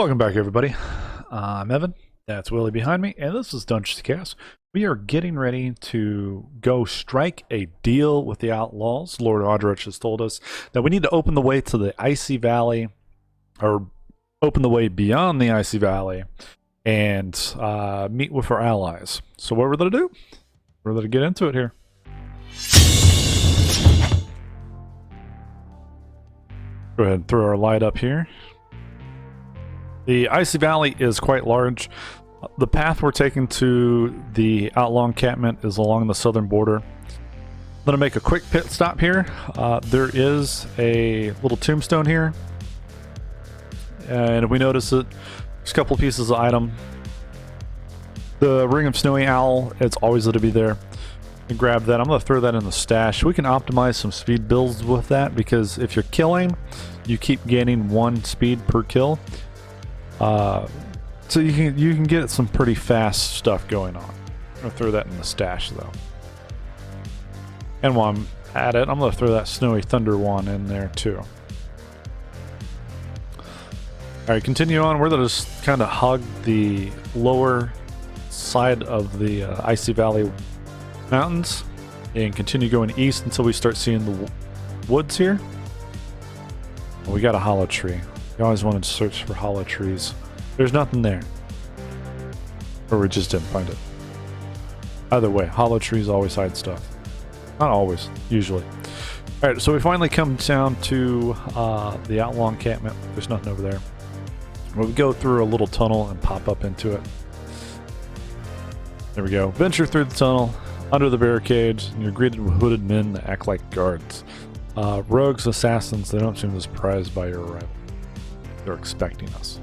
Welcome back, everybody. I'm Evan. That's Willie behind me, and this is Dungeons Cast. We are getting ready to go strike a deal with the outlaws. Lord Aldrich has told us that we need to open the way to the Icy Valley, or open the way beyond the Icy Valley, and meet with our allies. So what we're going to do? We're going to get into it here. Go ahead and throw our light up here. The Icy Valley is quite large. The path we're taking to the outlaw encampment is along the southern border. I'm going to make a quick pit stop here. There is a little tombstone here. And if we notice it, there's a couple pieces of item. The Ring of Snowy Owl, it's always going to be there. And grab that. I'm going to throw that in the stash. We can optimize some speed builds with that, because if you're killing, you keep gaining 1 speed per kill. So you can get some pretty fast stuff going on. I'm gonna throw that in the stash though. And while I'm at it, I'm gonna throw that Snowy Thunder one in there too. Alright, continue on. We're gonna just kind of hug the lower side of the Icy Valley mountains and continue going east until we start seeing the woods here. We got a hollow tree. You always wanted to search for hollow trees. There's nothing there. Or we just didn't find it. Either way, hollow trees always hide stuff. Not always, usually. Alright, so we finally come down to the outlaw encampment. There's nothing over there. We go through a little tunnel and pop up into it. There we go. Venture through the tunnel, under the barricades, and you're greeted with hooded men that act like guards. Rogues, assassins, they don't seem surprised by your arrival. They're expecting us.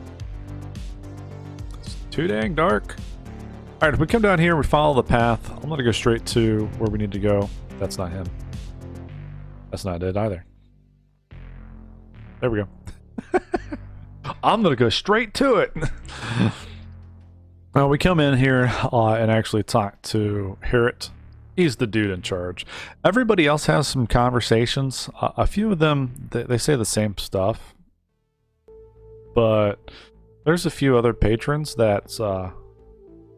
It's too dang dark. Alright, if we come down here, we follow the path. I'm gonna go straight to where we need to go. That's not him. That's not it either. There we go. I'm gonna go straight to it. We come in here and actually talk to Heryte. He's the dude in charge. Everybody else has some conversations. A few of them, they say the same stuff. But there's a few other patrons that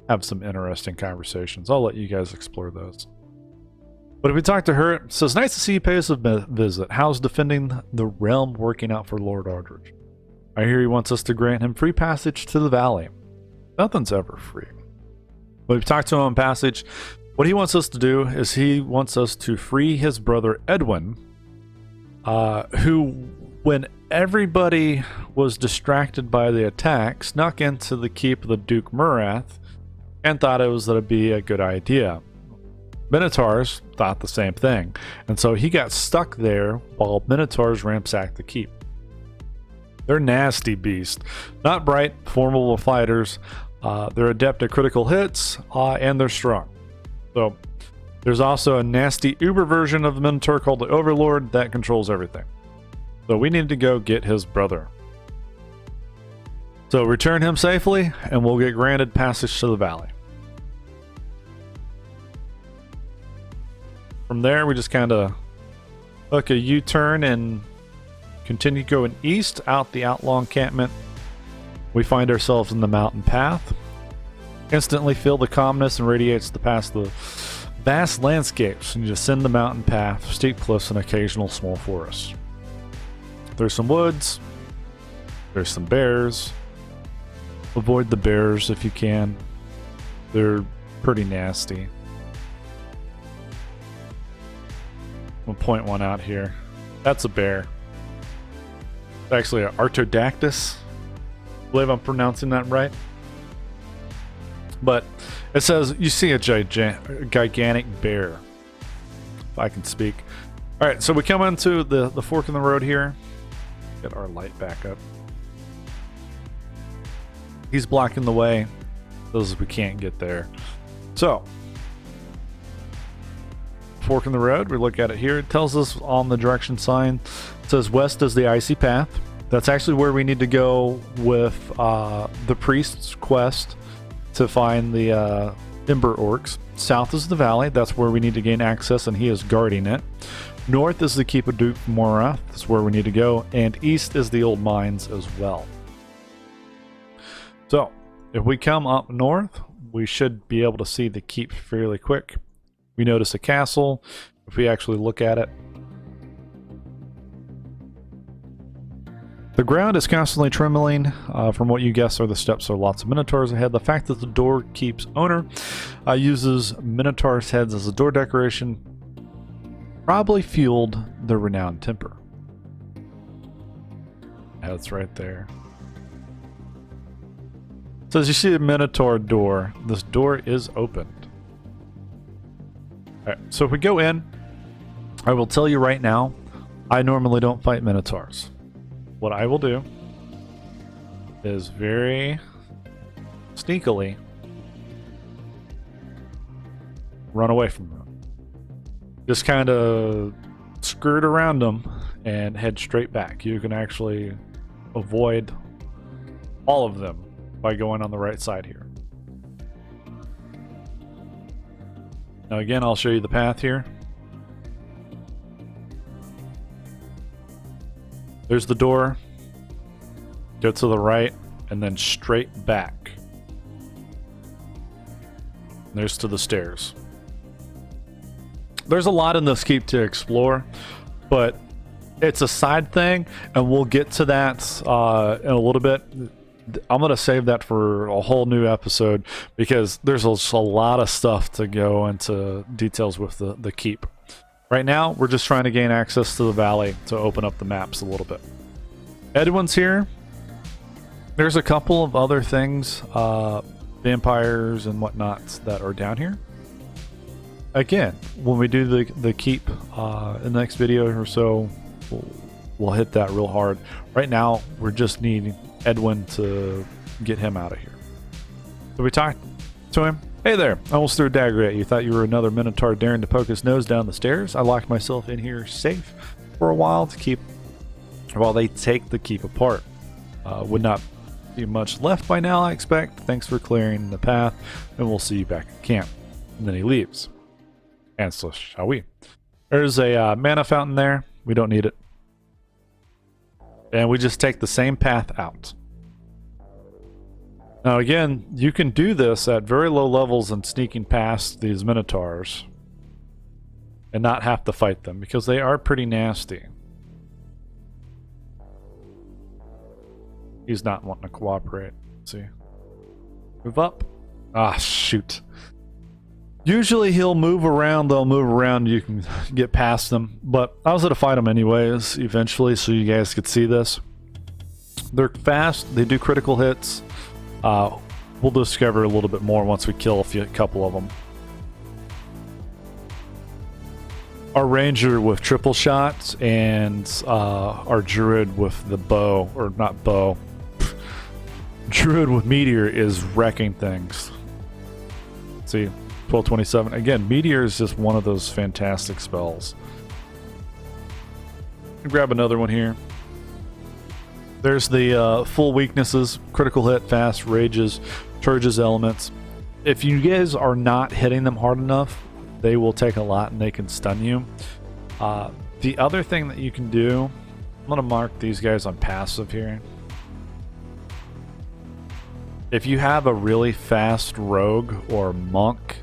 have some interesting conversations. I'll let you guys explore those. But if we talk to her, it says, nice to see you pay us a visit. How's defending the realm working out for Lord Aldrich? I hear he wants us to grant him free passage to the valley. Nothing's ever free. But we've talked to him on passage. What he wants us to do is he wants us to free his brother Edwin, who, when everybody was distracted by the attack, snuck into the keep of the Duke Murath and thought it was going to be a good idea. Minotaurs thought the same thing, and so he got stuck there while Minotaurs ransacked the keep. They're nasty beasts, not bright, formidable fighters. They're adept at critical hits, and they're strong. So there's also a nasty uber version of the Minotaur called the Overlord that controls everything. So we need to go get his brother. So return him safely, and we'll get granted passage to the valley. From there, we just kind of hook a U-turn and continue going east out the outlaw encampment. We find ourselves in the mountain path. Instantly feel the calmness and radiates past the vast landscapes, and you descend the mountain path, steep cliffs, and occasional small forests. There's some woods. There's some bears. Avoid the bears if you can. They're pretty nasty. We'll point one out here. That's a bear. It's actually an Artodactys. I believe I'm pronouncing that right. But it says you see a gigantic bear. If I can speak. Alright, so we come into the fork in the road here. Get our light back up. He's blocking the way. Those we can't get there. So, fork in the road, we look at it here. It tells us on the direction sign. It says west is the icy path. That's actually where we need to go with the priest's quest to find the Ember Orcs. South is the valley. That's where we need to gain access, and he is guarding it. North is the keep of Duke Murath. That's where we need to go. And east is the old mines as well. So if we come up north, we should be able to see the keep fairly quick. We notice a castle. If we actually look at it, the ground is constantly trembling. From what you guess are the steps, are lots of Minotaurs ahead. The fact that the door keeps owner uses Minotaurs heads as a door decoration probably fueled the renowned temper. That's right there. So as you see a Minotaur door, this door is opened. Alright, so if we go in, I will tell you right now, I normally don't fight Minotaurs. What I will do is very sneakily run away from them. Just kind of skirt around them and head straight back. You can actually avoid all of them by going on the right side here. Now again, I'll show you the path here. There's the door. Go to the right and then straight back. There's to the stairs. There's a lot in this keep to explore, but it's a side thing, and we'll get to that in a little bit. I'm going to save that for a whole new episode because there's a lot of stuff to go into details with the keep. Right now, we're just trying to gain access to the valley to open up the maps a little bit. Edwin's here. There's a couple of other things, vampires and whatnot, that are down here. Again, when we do the keep in the next video or so, we'll hit that real hard. Right now, we're just needing Edwin to get him out of here. So we talked to him. Hey there, I almost threw a dagger at you. Thought you were another Minotaur daring to poke his nose down the stairs. I locked myself in here safe for a while while they take the keep apart. Would not be much left by now, I expect. Thanks for clearing the path, and we'll see you back at camp. And then he leaves. And so shall we. There's a mana fountain there. We don't need it. And we just take the same path out. Now again, you can do this at very low levels and sneaking past these Minotaurs and not have to fight them because they are pretty nasty. He's not wanting to cooperate. Let's see. Move up. Ah, shoot. Usually he'll move around, they'll move around, you can get past them. But I was going to fight them anyways, eventually, so you guys could see this. They're fast, they do critical hits. We'll discover a little bit more once we kill a couple of them. Our ranger with triple shots and our druid with the bow, or not bow. Druid with meteor is wrecking things. See, 1227. Again, meteor is just one of those fantastic spells. Grab another one here. There's the full weaknesses: critical hit, fast, rages, charges, elements. If you guys are not hitting them hard enough, they will take a lot and they can stun you. The other thing that you can do, I'm going to mark these guys on passive here. If you have a really fast rogue or monk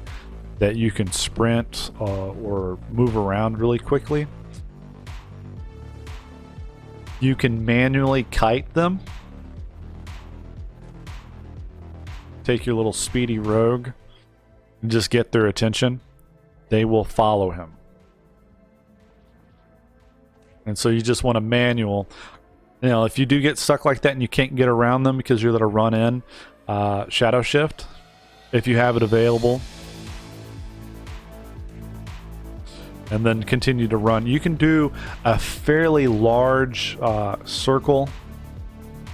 that you can sprint or move around really quickly, you can manually kite them. Take your little speedy rogue and just get their attention. They will follow him. And so you just want to manual. You know, if you do get stuck like that and you can't get around them because you're going to run in, shadow shift, if you have it available. And then continue to run. You can do a fairly large circle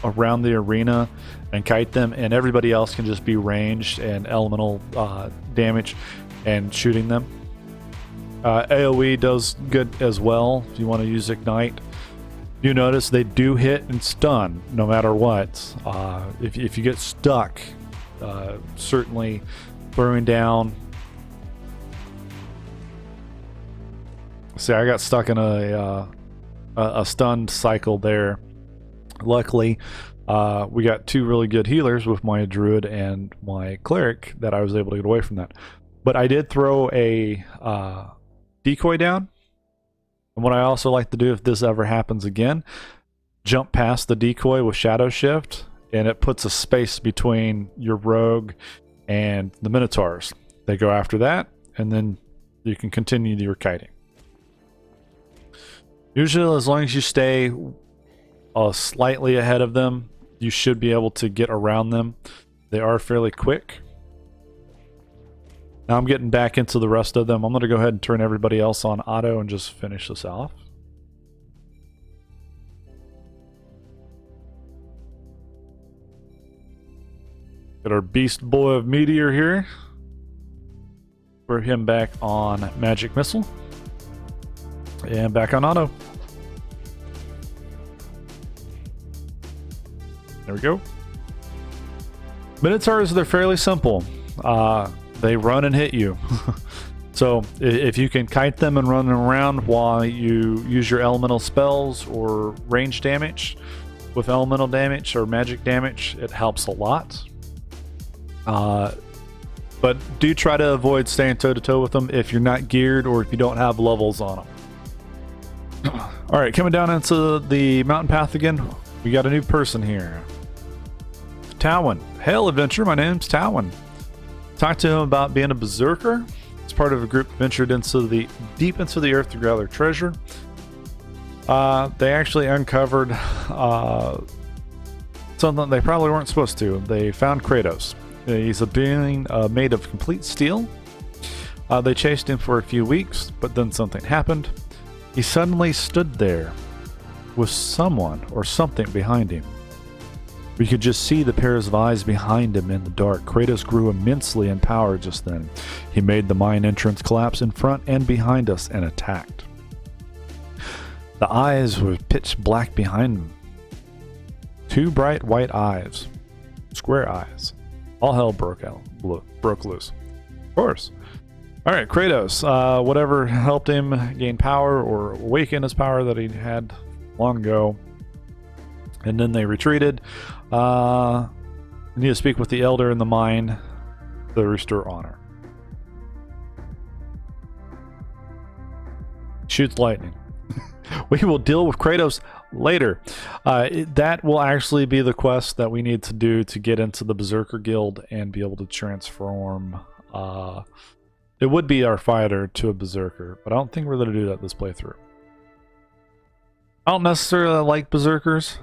around the arena and kite them, and everybody else can just be ranged and elemental damage and shooting them. AoE does good as well if you want to use Ignite. You notice they do hit and stun no matter what. If you get stuck, certainly throwing down. See, I got stuck in a stunned cycle there. Luckily, We got 2 really good healers with my druid and my cleric that I was able to get away from that. But I did throw a decoy down. And what I also like to do if this ever happens again, jump past the decoy with shadow shift, and it puts a space between your rogue and the Minotaurs. They go after that, and then you can continue your kiting. Usually, as long as you stay slightly ahead of them, you should be able to get around them. They are fairly quick. Now I'm getting back into the rest of them. I'm going to go ahead and turn everybody else on auto and just finish this off. Got our beast boy of meteor here. Put him back on magic missile. And back on auto. There we go. Minotaurs, they're fairly simple. They run and hit you. So if you can kite them and run them around while you use your elemental spells or range damage with elemental damage or magic damage, it helps a lot. But do try to avoid staying toe-to-toe with them if you're not geared or if you don't have levels on them. Alright, coming down into the mountain path again, we got a new person here. Towin. Hail, adventure, my name's Towin. Talked to him about being a berserker. As part of a group ventured deep into the earth to gather treasure. They actually uncovered something they probably weren't supposed to. They found Kratos. He's a being made of complete steel. They chased him for a few weeks, but then something happened. He suddenly stood there with someone or something behind him. We could just see the pairs of eyes behind him in the dark. Kratos grew immensely in power just then. He made the mine entrance collapse in front and behind us and attacked. The eyes were pitch black behind him. 2 bright white eyes. Square eyes. All hell broke loose. Of course. Alright, Kratos. Whatever helped him gain power or awaken his power that he had long ago. And then they retreated. Need to speak with the elder in the mine to restore honor. Shoots lightning. We will deal with Kratos later. That will actually be the quest that we need to do to get into the Berserker Guild and be able to transform. It would be our fighter to a Berserker, but I don't think we're going to do that this playthrough. I don't necessarily like Berserkers.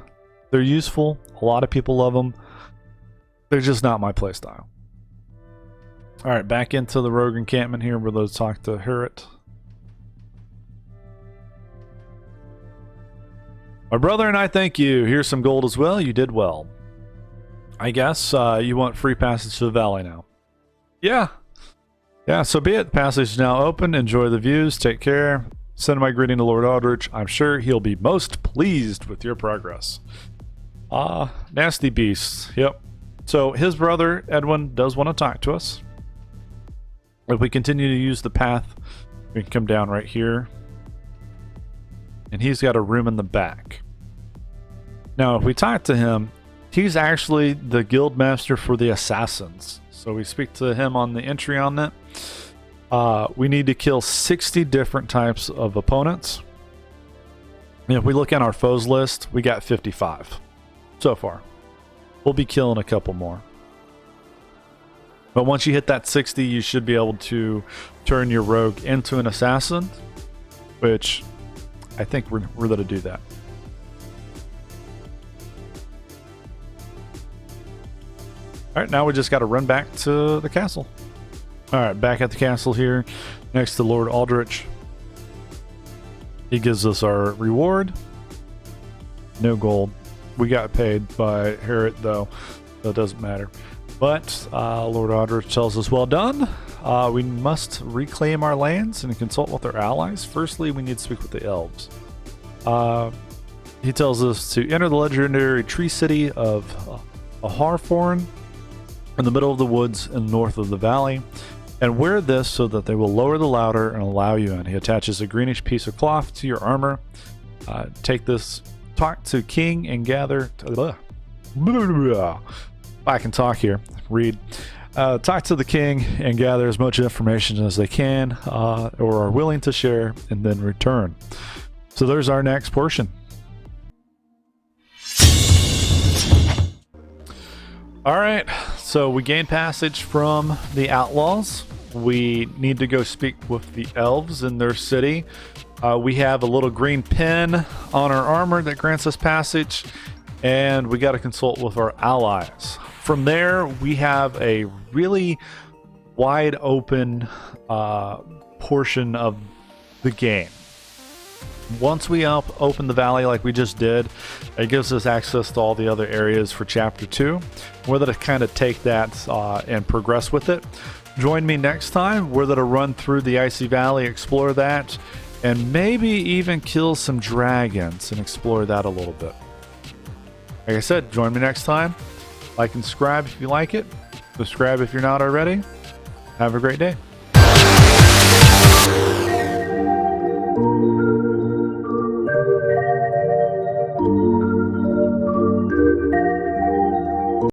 They're useful. A lot of people love them. They're just not my playstyle. Alright, back into the rogue encampment here. We're going to talk to Heryte. My brother and I thank you. Here's some gold as well. You did well. I guess you want free passage to the valley now. Yeah. Yeah, so be it. The passage is now open. Enjoy the views. Take care. Send my greeting to Lord Aldrich. I'm sure he'll be most pleased with your progress. Nasty beasts. Yep. So his brother, Edwin, does want to talk to us. If we continue to use the path, we can come down right here. And he's got a room in the back. Now, if we talk to him, he's actually the guild master for the assassins. So we speak to him on the entry on that. We need to kill 60 different types of opponents. And if we look at our foes list, we got 55 so far. We'll be killing a couple more. But once you hit that 60, you should be able to turn your rogue into an assassin, which I think we're going to do that. All right, now we just got to run back to the castle. All right, back at the castle here, next to Lord Aldrich. He gives us our reward. No gold. We got paid by Heryte, though, so it doesn't matter. But Lord Aldrich tells us, well done. We must reclaim our lands and consult with our allies. Firstly, we need to speak with the elves. He tells us to enter the legendary tree city of Harforn in the middle of the woods and north of the valley, and wear this so that they will lower the ladder and allow you in. He attaches a greenish piece of cloth to your armor. Take this, talk to King, and gather I can talk here. Read. Talk to the king and gather as much information as they can or are willing to share, and then return. So there's our next portion. All right, so we gained passage from the outlaws. We need to go speak with the elves in their city. We have a little green pin on our armor that grants us passage, and we got to consult with our allies. From there, we have a really wide open portion of the game. Once we open the valley like we just did, it gives us access to all the other areas for Chapter 2. We're going to kind of take that and progress with it. Join me next time. We're going to run through the Icy Valley, explore that, and maybe even kill some dragons and explore that a little bit. Like I said, join me next time. Like and subscribe if you like it. Subscribe if you're not already. Have a great day.